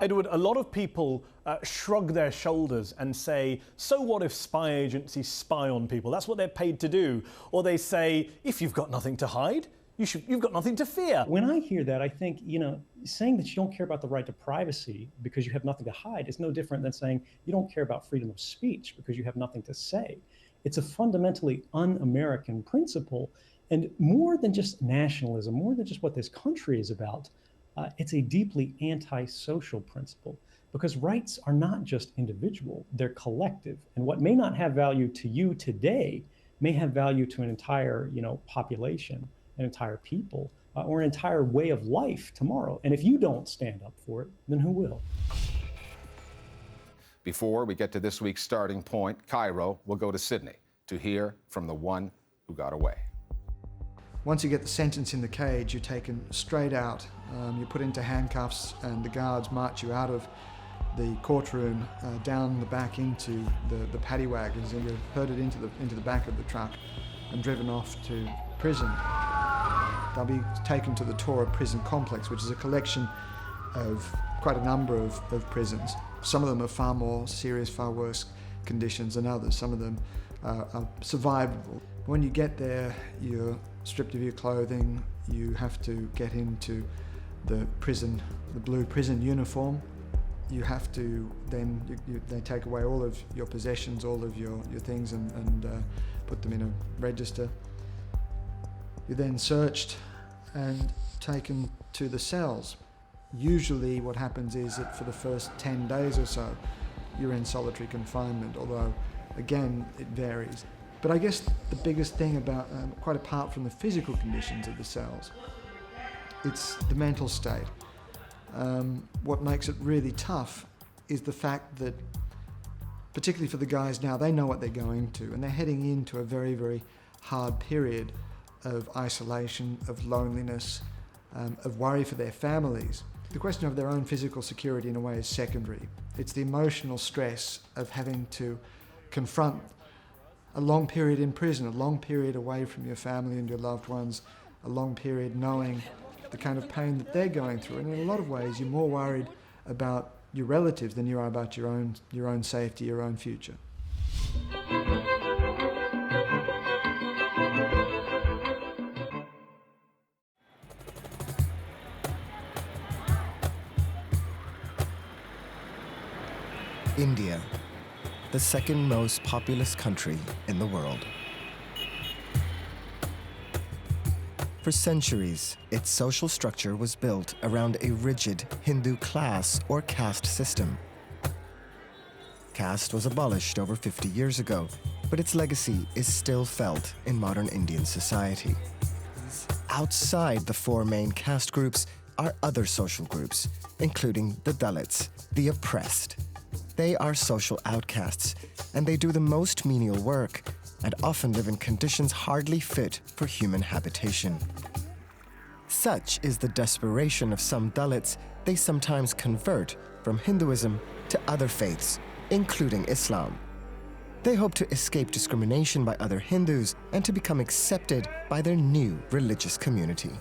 Edward, a lot of people shrug their shoulders and say, so what if spy agencies spy on people? That's what they're paid to do. Or they say, if you've got nothing to hide, you've got nothing to fear. When I hear that, I think, saying that you don't care about the right to privacy because you have nothing to hide is no different than saying you don't care about freedom of speech because you have nothing to say. It's a fundamentally un-American principle, and more than just nationalism, more than just what this country is about, it's a deeply anti-social principle, because rights are not just individual, they're collective. And what may not have value to you today may have value to an entire, population, an entire people, or an entire way of life tomorrow. And if you don't stand up for it, then who will? Before we get to this week's starting point, Cairo will go to Sydney to hear from the one who got away. Once you get the sentence in the cage, you're taken straight out. You're put into handcuffs, and the guards march you out of the courtroom, down the back into the paddy wagons, and you're herded into the back of the truck and driven off to prison. They'll be taken to the Tora prison complex, which is a collection of quite a number of prisons. Some of them are far more serious, far worse conditions than others. Some of them are survivable. When you get there, you're stripped of your clothing. You have to get into the blue prison uniform. You have to then, they take away all of your possessions, all of your things, and put them in a register. You're then searched and taken to the cells. Usually what happens is that for the first 10 days or so, you're in solitary confinement, although, again, it varies. But I guess the biggest thing about, quite apart from the physical conditions of the cells, it's the mental state. What makes it really tough is the fact that, particularly for the guys now, they know what they're going to, and they're heading into a very, very hard period of isolation, of loneliness, of worry for their families. The question of their own physical security, in a way, is secondary. It's the emotional stress of having to confront a long period in prison, a long period away from your family and your loved ones, a long period knowing the kind of pain that they're going through. And in a lot of ways, you're more worried about your relatives than you are about your own safety, your own future. India, the second most populous country in the world. For centuries, its social structure was built around a rigid Hindu class or caste system. Caste was abolished over 50 years ago, but its legacy is still felt in modern Indian society. Outside the four main caste groups are other social groups, including the Dalits, the oppressed. They are social outcasts, and they do the most menial work and often live in conditions hardly fit for human habitation. Such is the desperation of some Dalits, they sometimes convert from Hinduism to other faiths, including Islam. They hope to escape discrimination by other Hindus and to become accepted by their new religious community.